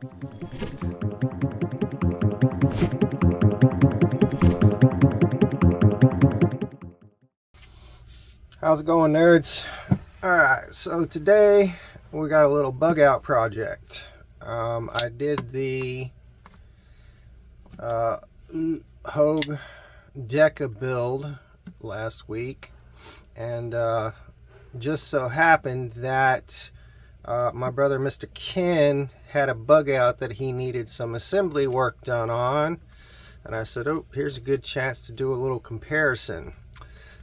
How's it going, nerds? Alright, so today we got a little bug out project. I did the Hogue Deka build last week, and just so happened that my brother Mr. Ken had a bug out that he needed some assembly work done on, and I said, oh, here's a good chance to do a little comparison.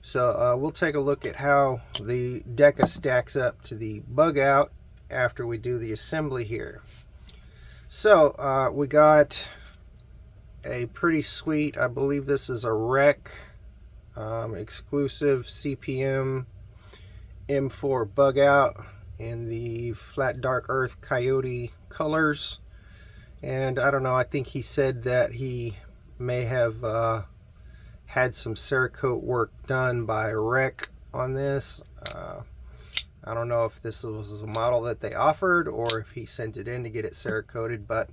So we'll take a look at how the Deka stacks up to the bug out after we do the assembly here. So we got a pretty sweet, I believe this is a Rec exclusive CPM M4 bug out in the flat dark earth coyote colors. And I don't know, I think he said that he may have had some Cerakote work done by Rec on this. I don't know if this was a model that they offered or if he sent it in to get it Cerakoted, but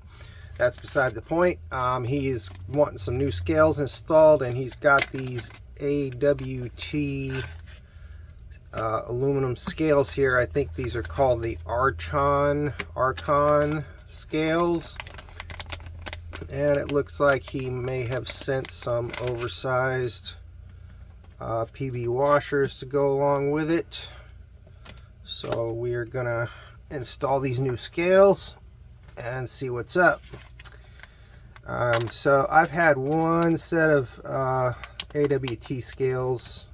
that's beside the point. He's wanting some new scales installed, and he's got these AWT aluminum scales here. I think these are called the Archon scales. And it looks like he may have sent some oversized PB washers to go along with it. So we are gonna install these new scales and see what's up. So I've had one set of AWT scales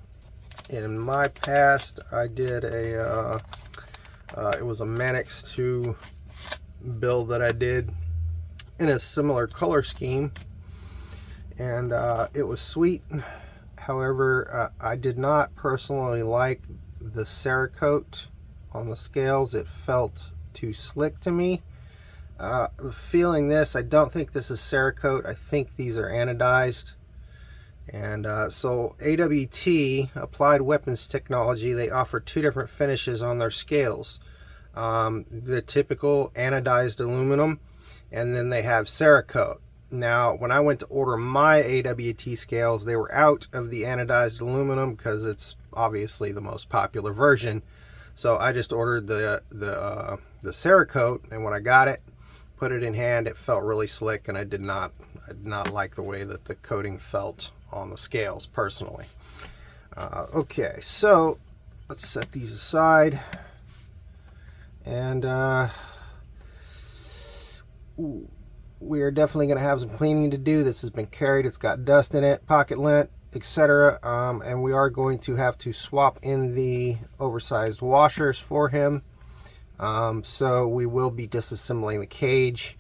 in my past. I did a it was a Manix 2 build that I did in a similar color scheme, and it was sweet. However, I did not personally like the Cerakote on the scales. It felt too slick to me. Feeling this, I don't think this is Cerakote. I think these are anodized. And so AWT, Applied Weapons Technology, they offer two different finishes on their scales. The typical anodized aluminum, and then they have Cerakote. Now, when I went to order my AWT scales, they were out of the anodized aluminum because it's obviously the most popular version. So I just ordered the Cerakote, and when I got it, put it in hand, it felt really slick, and I did not like the way that the coating felt on the scales personally. Okay, so let's set these aside, and we are definitely going to have some cleaning to do. This has been carried, it's got dust in it, pocket lint, etc. And we are going to have to swap in the oversized washers for him. So we will be disassembling the cage,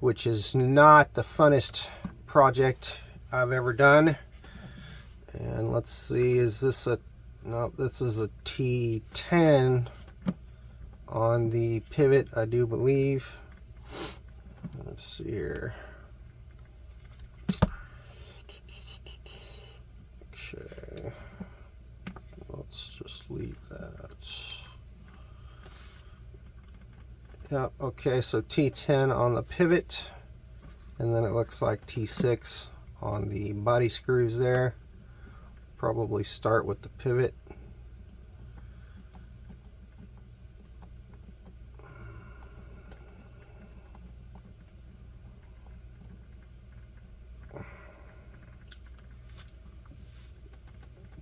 which is not the funnest project I've ever done. And let's see, is this a, no, this is a T10 on the pivot, I do believe. Let's see here. Okay, let's just leave that. Yeah, okay, so T10 on the pivot, and then it looks like T6 on the body screws there. Probably start with the pivot.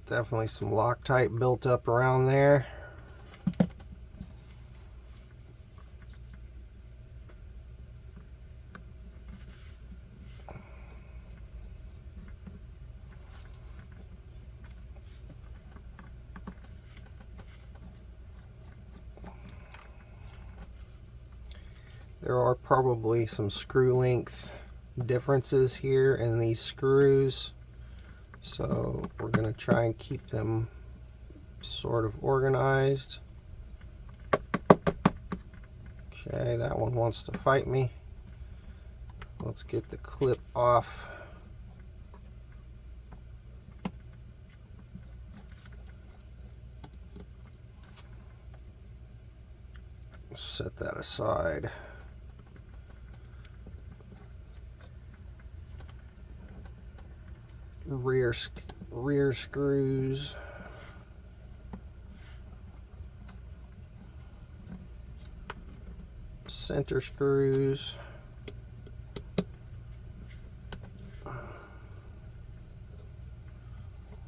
Definitely some Loctite built up around there. There are probably some screw length differences here in these screws, so we're going to try and keep them sort of organized. Okay, that one wants to fight me. Let's get the clip off. Set that aside. rear screws, center screws,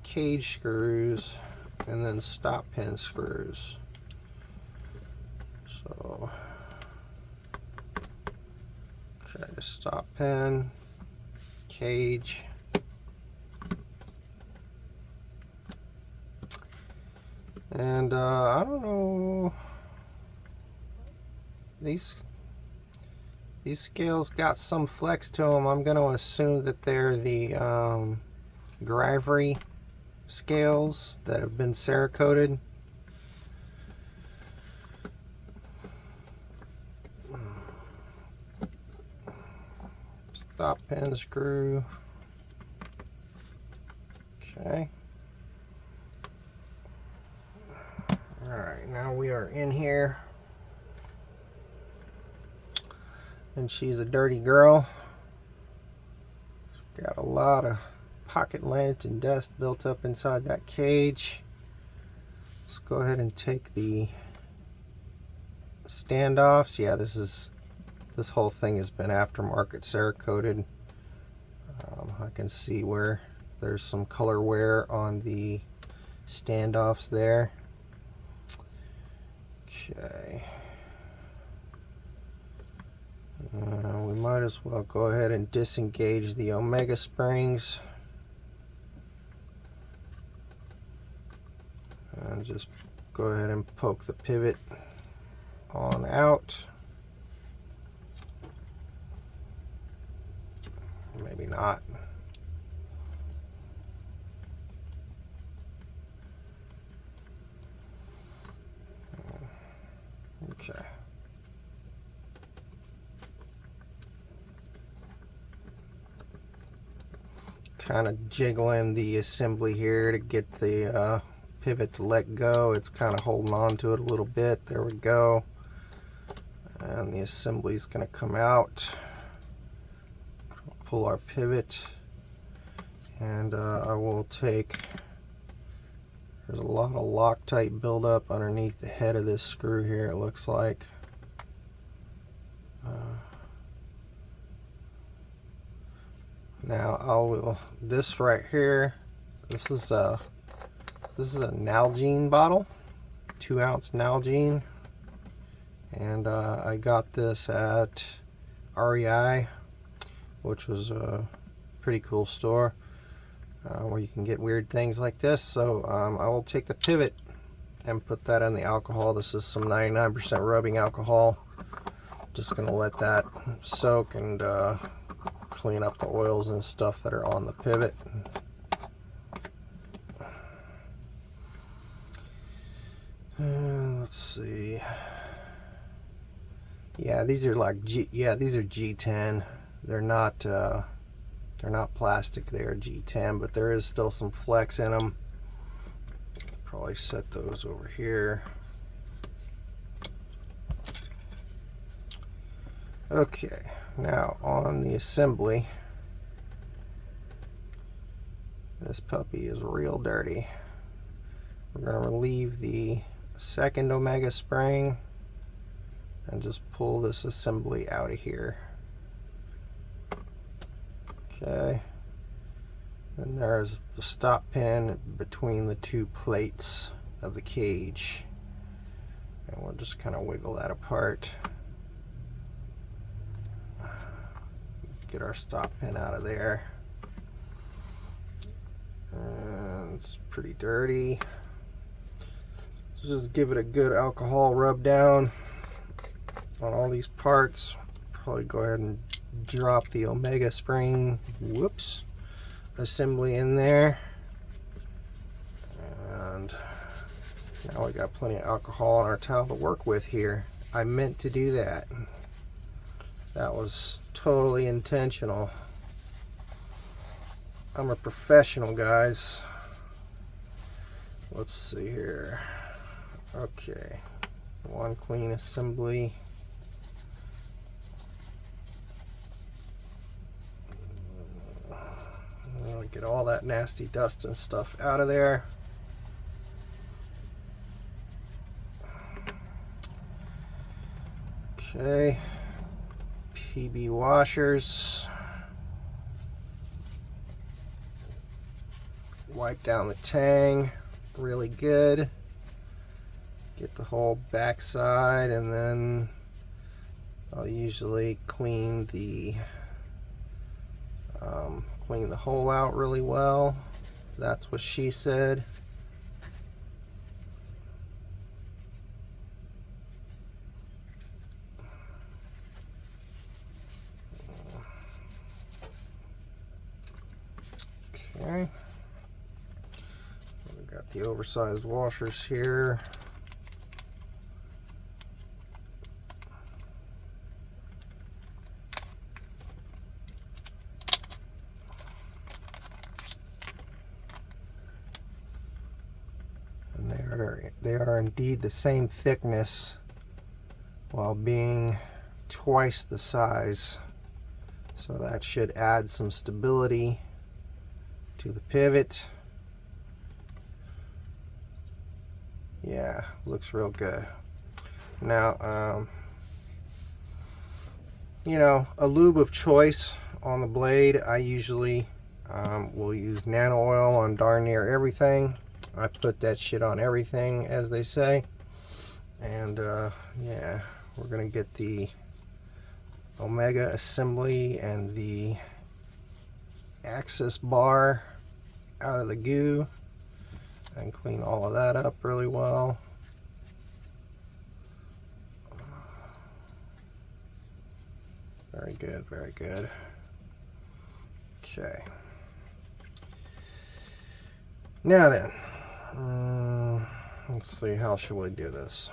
cage screws, and then stop pin screws. So, okay, stop pin, cage, and I don't know, these scales got some flex to them. I'm going to assume that they're the Gravity scales that have been Cerakoted. Stop pin screw. Okay. Alright, now we are in here. And she's a dirty girl. Got a lot of pocket lint and dust built up inside that cage. Let's go ahead and take the standoffs. Yeah, this whole thing has been aftermarket Cerakoted. I can see where there's some color wear on the standoffs there. Okay. We might as well go ahead and disengage the Omega springs and just go ahead and poke the pivot on out. Maybe not. Okay. Kind of jiggling the assembly here to get the pivot to let go. It's kind of holding on to it a little bit. There we go. And the assembly is going to come out. Pull our pivot, and I will take, there's a lot of Loctite buildup underneath the head of this screw here, it looks like. Now I will, this right here, this is a Nalgene bottle, 2-ounce Nalgene, and I got this at REI, which was a pretty cool store where you can get weird things like this. So I will take the pivot and put that in the alcohol. This is some 99% rubbing alcohol. Just gonna let that soak and clean up the oils and stuff that are on the pivot. Let's see. Yeah, these are like these are G10. They're not plastic. They are G10, but there is still some flex in them. Probably set those over here. Okay, now on the assembly, this puppy is real dirty. We're going to relieve the second Omega spring and just pull this assembly out of here. Okay, and there's the stop pin between the two plates of the cage, and we'll just kind of wiggle that apart. Get our stop pin out of there. And it's pretty dirty. Just give it a good alcohol rub down on all these parts. Probably go ahead and drop the Omega spring, whoops, assembly in there. And now we got plenty of alcohol on our towel to work with here. I meant to do that. That was totally intentional. I'm a professional, guys. Let's see here. Okay, one clean assembly. We Get all that nasty dust and stuff out of there. Okay, PB washers. Wipe down the tang really good. Get the whole back side, and then I'll usually clean the hole out really well. That's what she said. Okay. We've got the oversized washers here. They are indeed the same thickness while being twice the size. So that should add some stability to the pivot. Yeah, looks real good. Now, you know, a lube of choice on the blade, I usually will use nano oil on darn near everything. I put that shit on everything, as they say. And yeah, we're gonna get the Omega assembly and the axis bar out of the goo and clean all of that up really well. Very good, very good. Okay. Now then, let's see, how should we do this?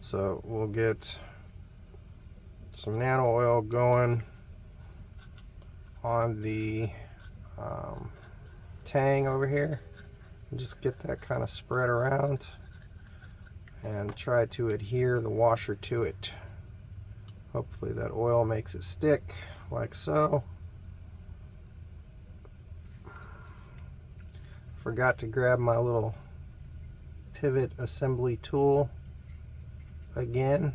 So we'll get some nano oil going on the tang over here, and just get that kind of spread around and try to adhere the washer to it. Hopefully that oil makes it stick like so. Forgot to grab my little pivot assembly tool again.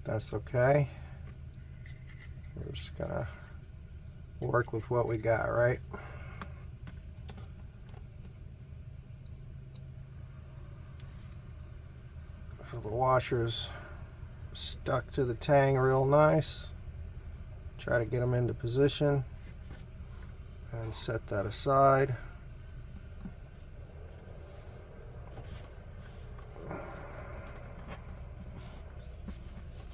That's okay. We're just gonna work with what we got, right? So the washer's stuck to the tang real nice. Try to get them into position and set that aside.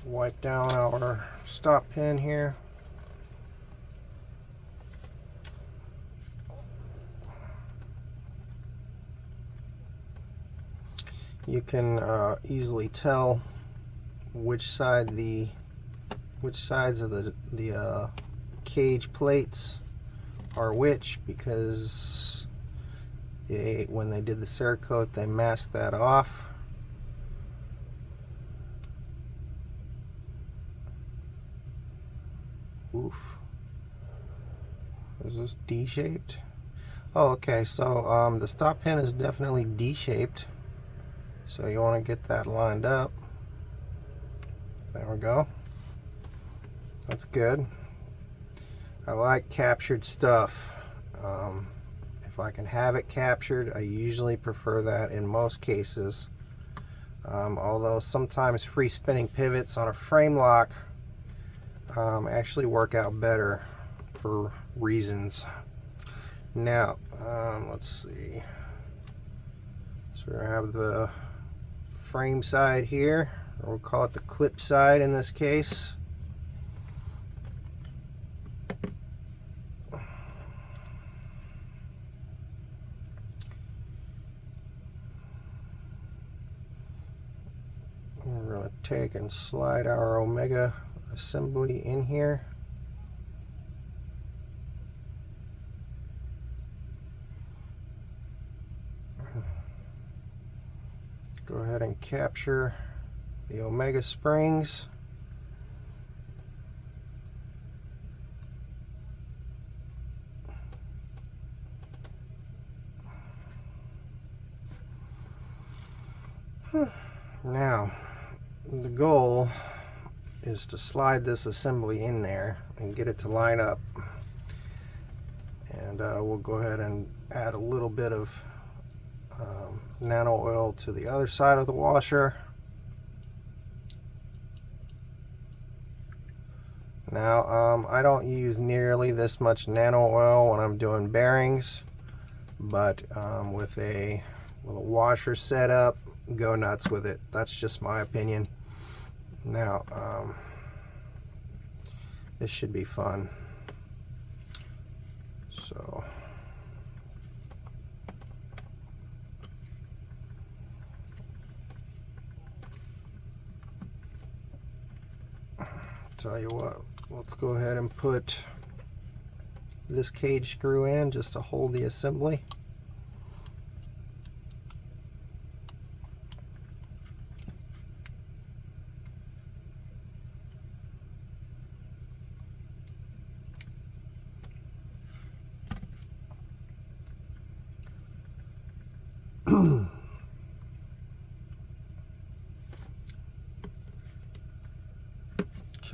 Wipe down our stop pin here. You can easily tell which sides of the cage plates are which, because when they did the Cerakote, they masked that off. Oof. Is this D-shaped? Oh, okay, so the stop pin is definitely D-shaped, so you want to get that lined up. There we go. That's good. I like captured stuff. If I can have it captured, I usually prefer that in most cases. Although sometimes free spinning pivots on a frame lock actually work out better for reasons. Now, let's see. So we have the frame side here, or we'll call it the clip side in this case. We're going to take and slide our Omega assembly in here. Go ahead and capture the Omega springs. Now, the goal is to slide this assembly in there and get it to line up. And we'll go ahead and add a little bit of nano oil to the other side of the washer. Now, I don't use nearly this much nano oil when I'm doing bearings, but with a washer setup, go nuts with it. That's just my opinion. Now, this should be fun. So, tell you what, let's go ahead and put this cage screw in just to hold the assembly.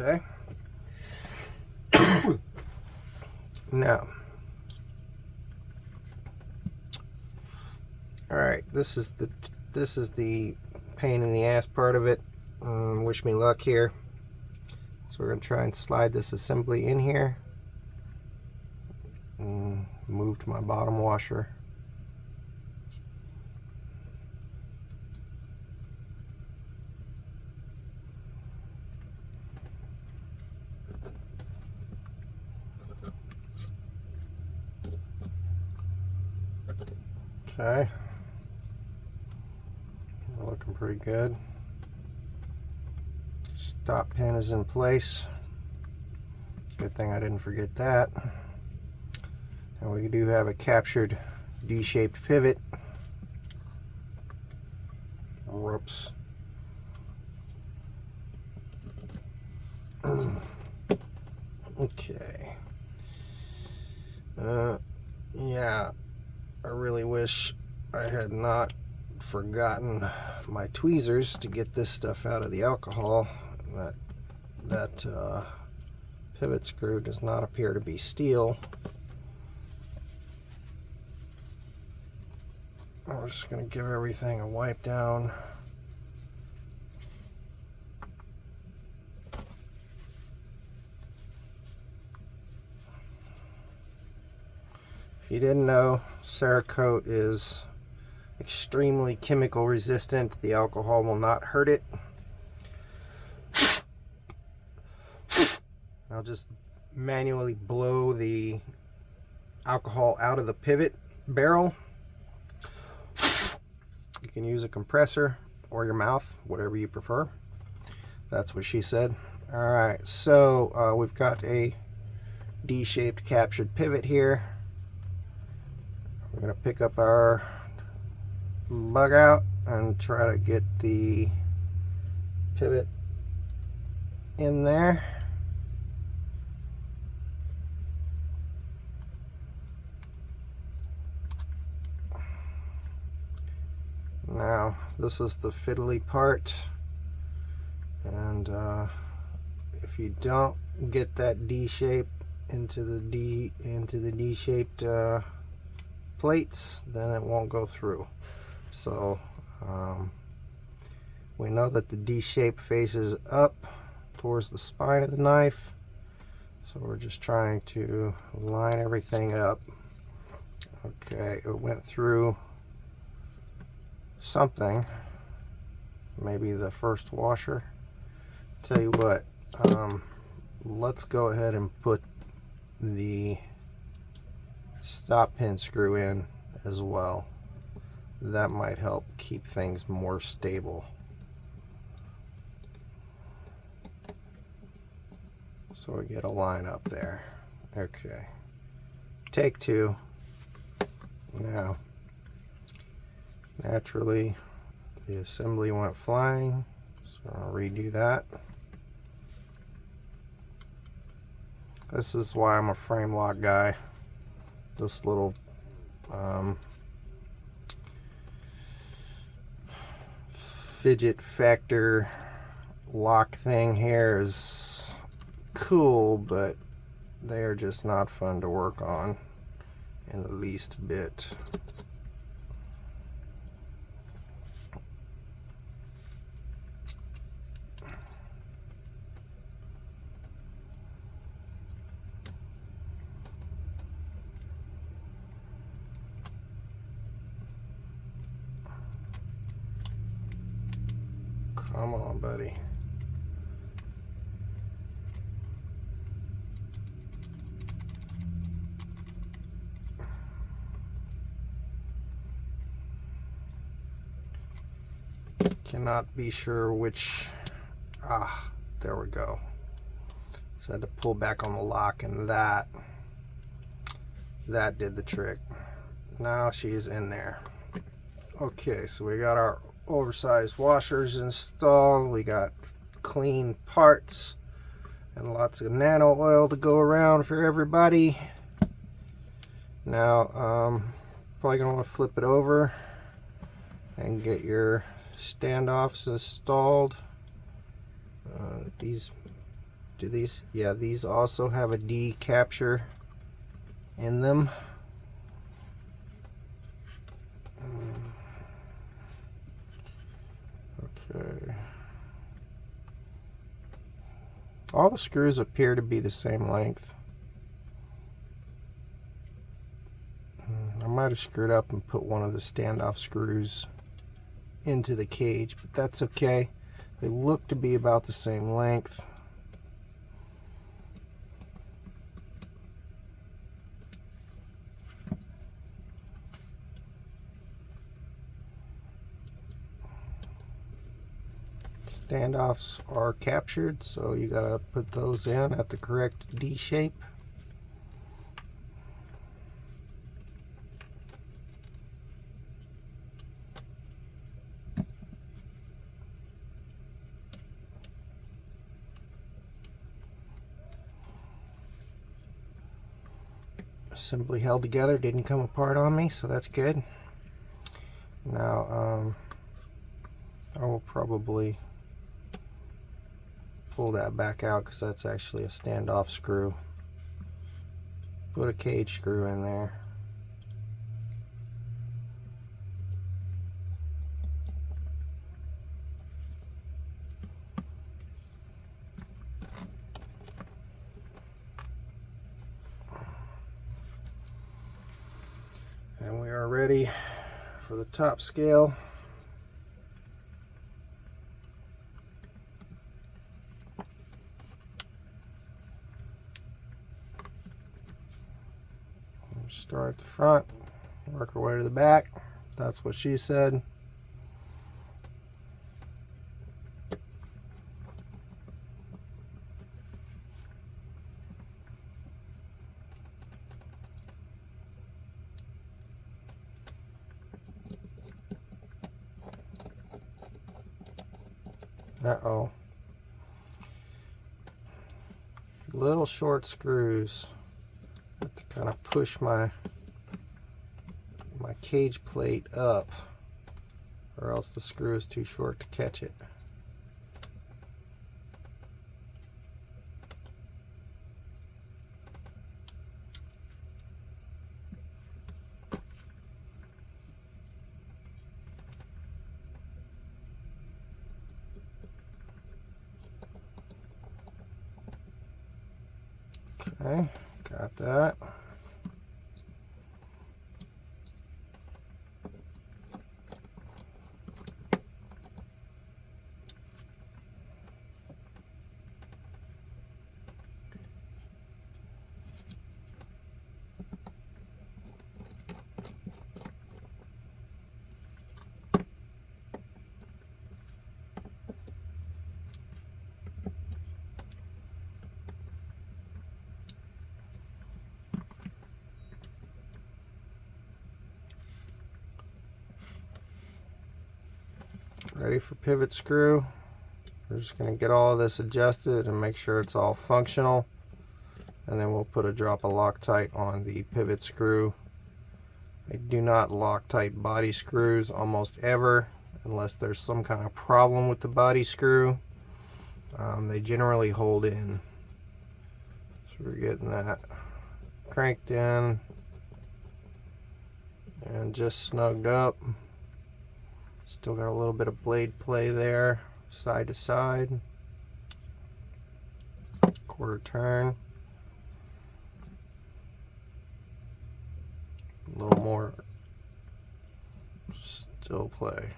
Okay. Now, all right, this is the pain in the ass part of it. Wish me luck here. So we're gonna try and slide this assembly in here. Moved my bottom washer. Okay, looking pretty good. Stop pin is in place. Good thing I didn't forget that. And we do have a captured D-shaped pivot. Whoops. Okay. Yeah. I really wish I had not forgotten my tweezers to get this stuff out of the alcohol. That pivot screw does not appear to be steel. I'm just going to give everything a wipe down. If you didn't know, Cerakote is extremely chemical resistant. The alcohol will not hurt it. I'll just manually blow the alcohol out of the pivot barrel. You can use a compressor or your mouth, whatever you prefer. That's what she said. Alright, so we've got a D-shaped captured pivot here. We're going to pick up our bug out and try to get the pivot in there. Now, this is the fiddly part, and if you don't get that D shape into the D-shaped plates, then it won't go through. So we know that the D shape faces up towards the spine of the knife, so we're just trying to line everything up. Okay, it went through something, maybe the first washer. Tell you what, let's go ahead and put the stop pin screw in as well. That might help keep things more stable. So we get a line up there. Okay, take two. Now, naturally, the assembly went flying, so I'll redo that. This is why I'm a frame lock guy. This little fidget factor lock thing here is cool, but they are just not fun to work on in the least bit. Come on, buddy. Cannot be sure which. There we go. So I had to pull back on the lock, and that did the trick. Now she's in there. Okay, so we got our oversized washers installed. We got clean parts and lots of nano oil to go around for everybody. Now probably gonna want to flip it over and get your standoffs installed. These also have a D capture in them. Okay. All the screws appear to be the same length. I might have screwed up and put one of the standoff screws into the cage, but that's okay. They look to be about the same length. Standoffs are captured, so you gotta put those in at the correct D shape. Simply held together, didn't come apart on me, so that's good. Now I will probably pull that back out because that's actually a standoff screw. Put a cage screw in there. And we are ready for the top scale. Start at the front, work our way to the back. That's what she said. Uh-oh. Little short screws. Have to kind of push my cage plate up, or else the screw is too short to catch it. Okay, got that. Ready for pivot screw. We're just going to get all of this adjusted and make sure it's all functional, and then we'll put a drop of Loctite on the pivot screw. I do not Loctite body screws almost ever unless there's some kind of problem with the body screw. They generally hold in. So we're getting that cranked in and just snugged up. Still got a little bit of blade play there, side to side. Quarter turn. A little more still play.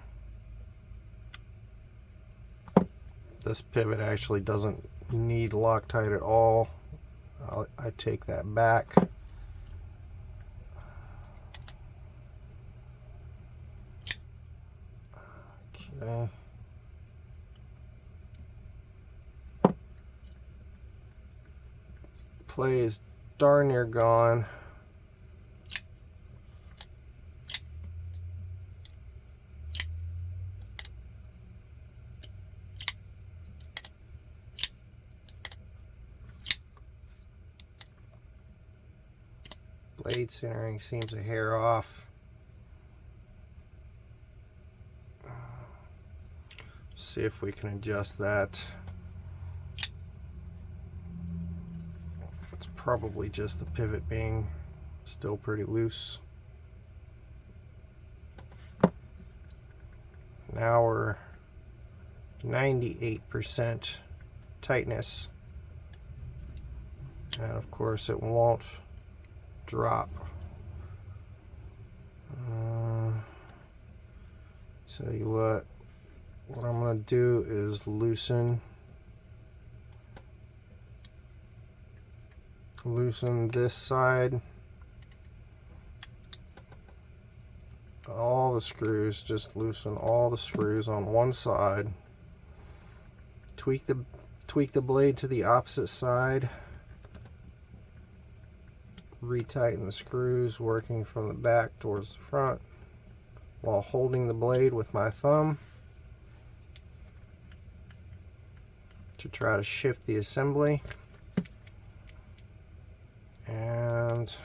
This pivot actually doesn't need Loctite at all. I take that back. Okay. Play is darn near gone. Blade centering seems a hair off. See if we can adjust that. It's probably just the pivot being still pretty loose. Now we're 98% tightness, and of course it won't drop. Tell you what I'm going to do is loosen this side. All the screws, just loosen all the screws on one side. Tweak the blade to the opposite side. Retighten the screws, working from the back towards the front while holding the blade with my thumb to try to shift the assembly. And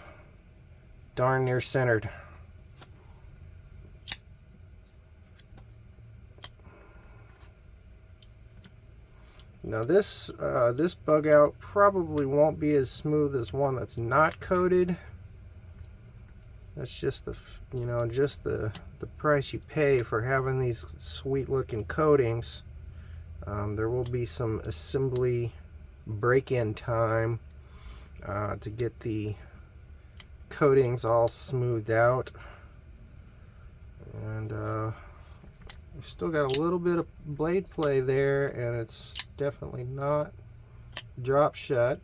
darn near centered. Now this bug out probably won't be as smooth as one that's not coated. That's just the the price you pay for having these sweet looking coatings. There will be some assembly break-in time to get the coatings all smoothed out, and we've still got a little bit of blade play there, and it's definitely not drop shut,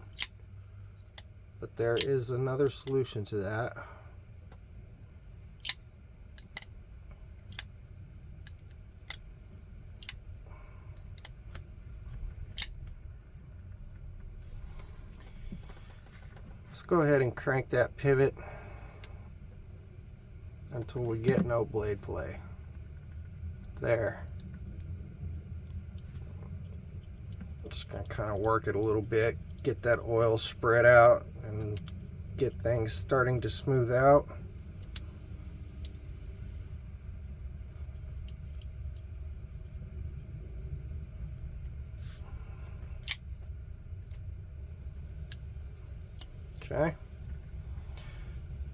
but there is another solution to that. Let's go ahead and crank that pivot until we get no blade play. There. Just gonna kind of work it a little bit, get that oil spread out, and get things starting to smooth out. Okay.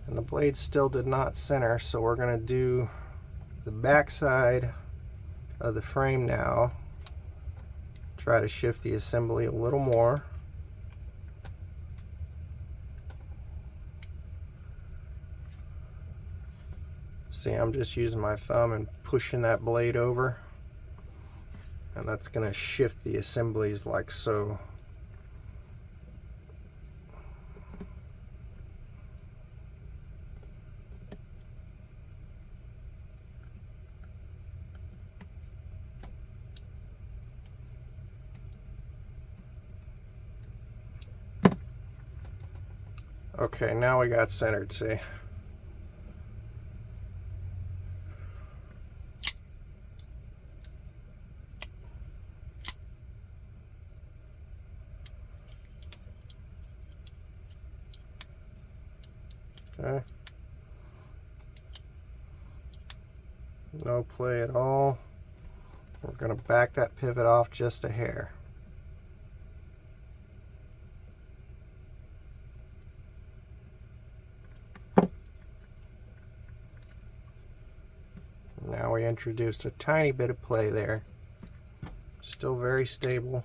And the blade still did not center, so we're going to do the back side of the frame now. Try to shift the assembly a little more. See, I'm just using my thumb and pushing that blade over, and that's going to shift the assemblies like so. Okay, now we got centered, see? Okay. No play at all. We're going to back that pivot off just a hair. Now we introduced a tiny bit of play there. Still very stable.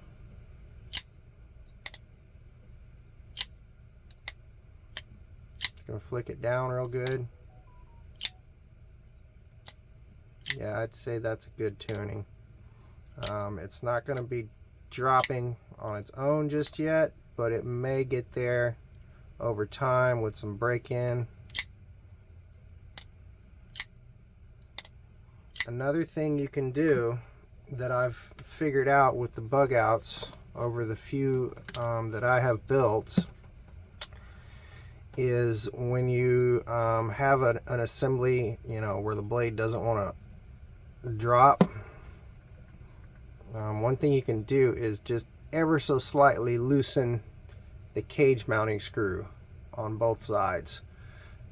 Gonna flick it down real good. Yeah, I'd say that's a good tuning. It's not gonna be dropping on its own just yet, but it may get there over time with some break-in. Another thing you can do that I've figured out with the bug outs over the few that I have built is when you have an assembly, you know, where the blade doesn't want to drop, one thing you can do is just ever so slightly loosen the cage mounting screw on both sides.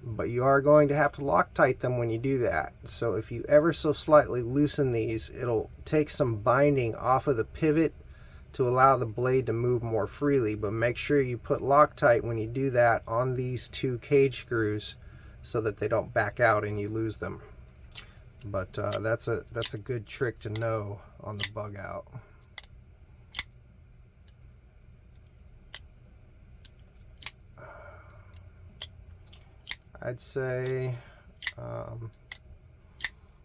But you are going to have to Loctite them when you do that. So if you ever so slightly loosen these, it'll take some binding off of the pivot to allow the blade to move more freely. But make sure you put Loctite when you do that on these two cage screws so that they don't back out and you lose them. But that's a good trick to know on the bug out. I'd say,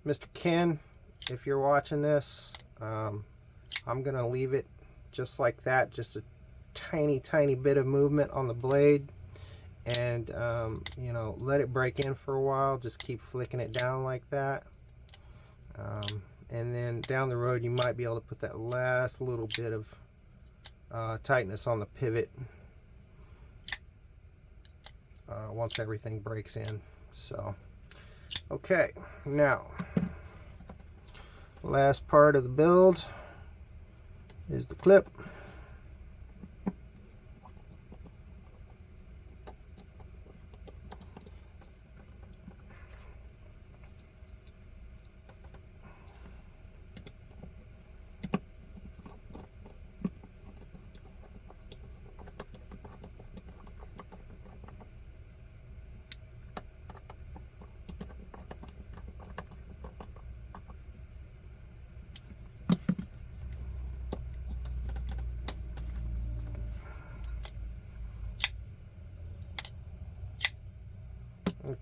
Mr. Ken, if you're watching this, I'm going to leave it just like that, just a tiny bit of movement on the blade, and you know, let it break in for a while. Just keep flicking it down like that, and then down the road you might be able to put that last little bit of tightness on the pivot once everything breaks in. So okay, now last part of the build is the clip.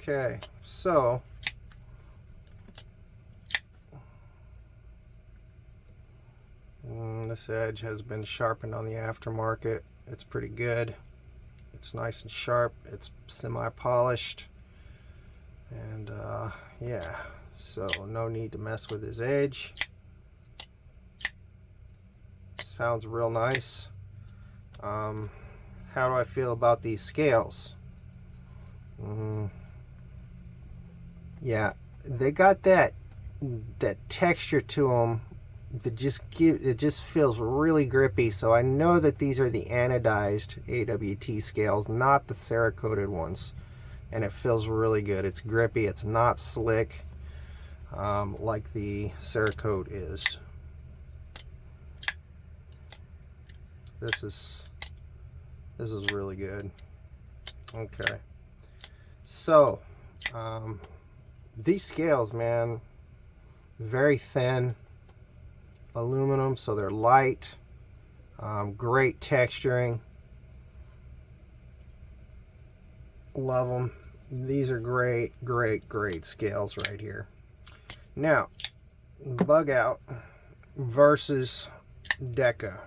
Okay, so this edge has been sharpened on the aftermarket. It's pretty good. It's nice and sharp. It's semi-polished, and yeah, so no need to mess with his edge. Sounds real nice. How do I feel about these scales? Yeah, they got that texture to them that just feels really grippy. So I know that these are the anodized AWT scales, not the Cerakoted ones, and it feels really good. It's grippy. It's not slick like the Cerakote is. This is really good. Okay, so these scales, man, very thin aluminum, so they're light, great texturing. Love them. These are great scales right here. Now, Bugout versus Deka.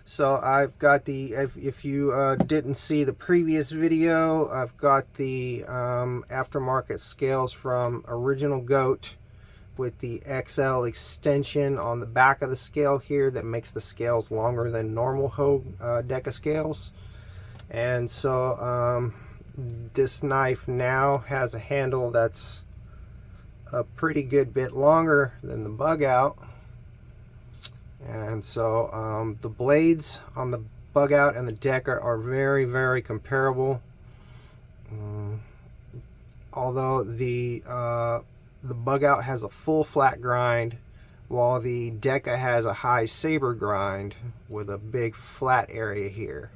So I've got the, if you didn't see the previous video, I've got the aftermarket scales from original Goat with the XL extension on the back of the scale here that makes the scales longer than normal Deka scales. And so this knife now has a handle that's a pretty good bit longer than the Bugout. And so the blades on the Bugout and the Deka are very comparable. Although the the Bugout has a full flat grind, while the Deka has a high saber grind with a big flat area here.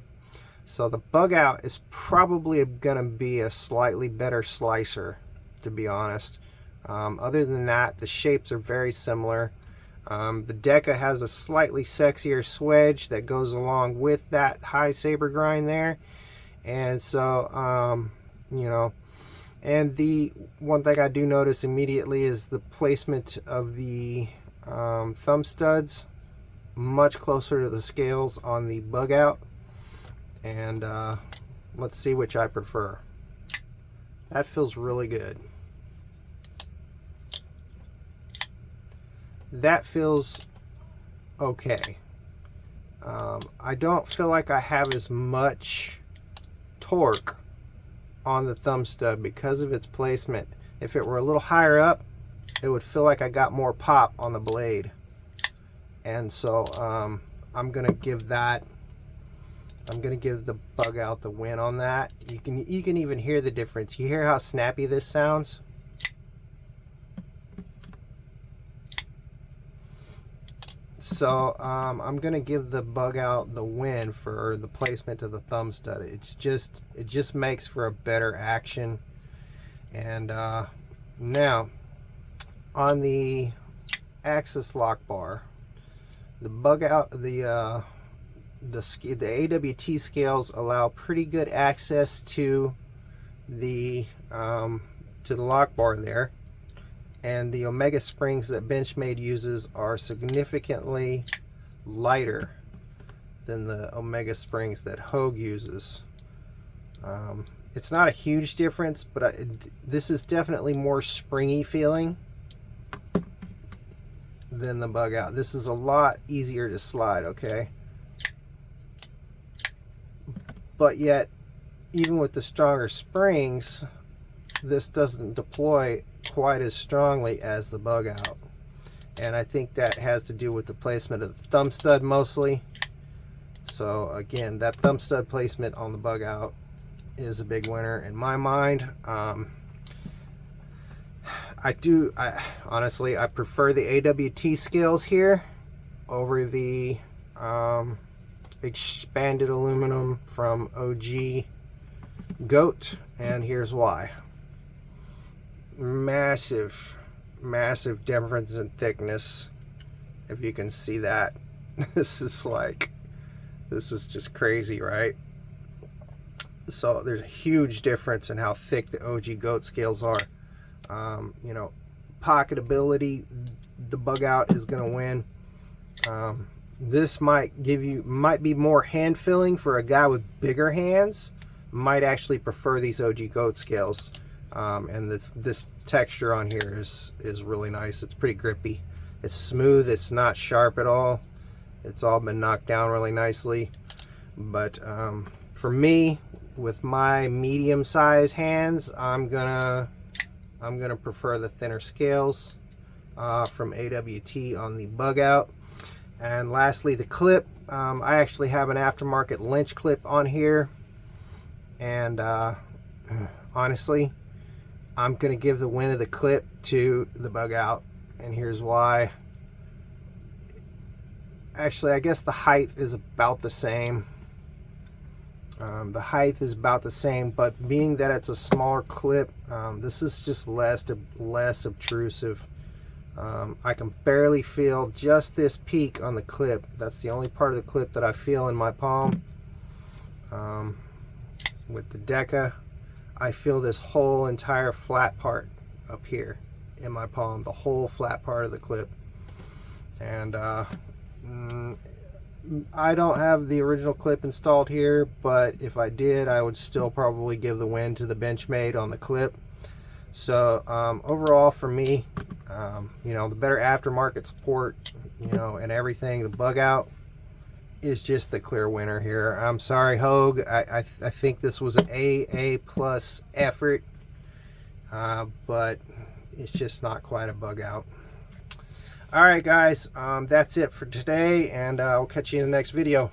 So the Bugout is probably going to be a slightly better slicer, to be honest. Other than that, the shapes are very similar. The Deka has a slightly sexier swedge that goes along with that high saber grind there. And so, you know, and the one thing I do notice immediately is the placement of the thumb studs much closer to the scales on the Bugout. And let's see which I prefer. That feels really good. That feels okay. I don't feel like I have as much torque on the thumb stud because of its placement. If it were a little higher up, it would feel like I got more pop on the blade. And so I'm gonna give the Bugout the win on that. You can even hear the difference. You hear how snappy this sounds? So I'm gonna give the Bugout the win for the placement of the thumb stud. It just makes for a better action. And now on the axis lock bar, the Bugout, the AWT scales allow pretty good access to the lock bar there. And the Omega springs that Benchmade uses are significantly lighter than the Omega springs that Hogue uses. It's not a huge difference, but this is definitely more springy feeling than the Bugout. This is a lot easier to slide, okay? But yet, even with the stronger springs, this doesn't deploy quite as strongly as the Bugout. And I think that has to do with the placement of the thumb stud mostly. So again, that thumb stud placement on the Bugout is a big winner in my mind. Honestly, I prefer the AWT scales here over the expanded aluminum from OG Goat, and here's why. Massive difference in thickness, if you can see that. This is just crazy, right? So there's a huge difference in how thick the OG Goat scales are. You know, pocketability, the Bugout is going to win. This might be more hand filling for a guy with bigger hands. Might actually prefer these OG Goat scales. And this texture on here is really nice. It's pretty grippy. It's smooth. It's not sharp at all. It's all been knocked down really nicely. But for me, with my medium size hands, I'm gonna prefer the thinner scales from AWT on the Bugout. And lastly, the clip. I actually have an aftermarket Lynch clip on here, and honestly, I'm gonna give the win of the clip to the Bugout, and here's why. Actually, I guess the height is about the same. The height is about the same, but being that it's a smaller clip, this is just less obtrusive. I can barely feel just this peak on the clip. That's the only part of the clip that I feel in my palm. With the Deka, I feel this whole entire flat part up here in my palm, the whole flat part of the clip. And I don't have the original clip installed here, but if I did, I would still probably give the win to the Benchmade on the clip. So overall for me, you know, the better aftermarket support, you know, and everything, the Bugout is just the clear winner here. I'm sorry, Hogue. I think this was an A+ effort, but it's just not quite a Bugout. All right, guys, that's it for today, and I'll catch you in the next video.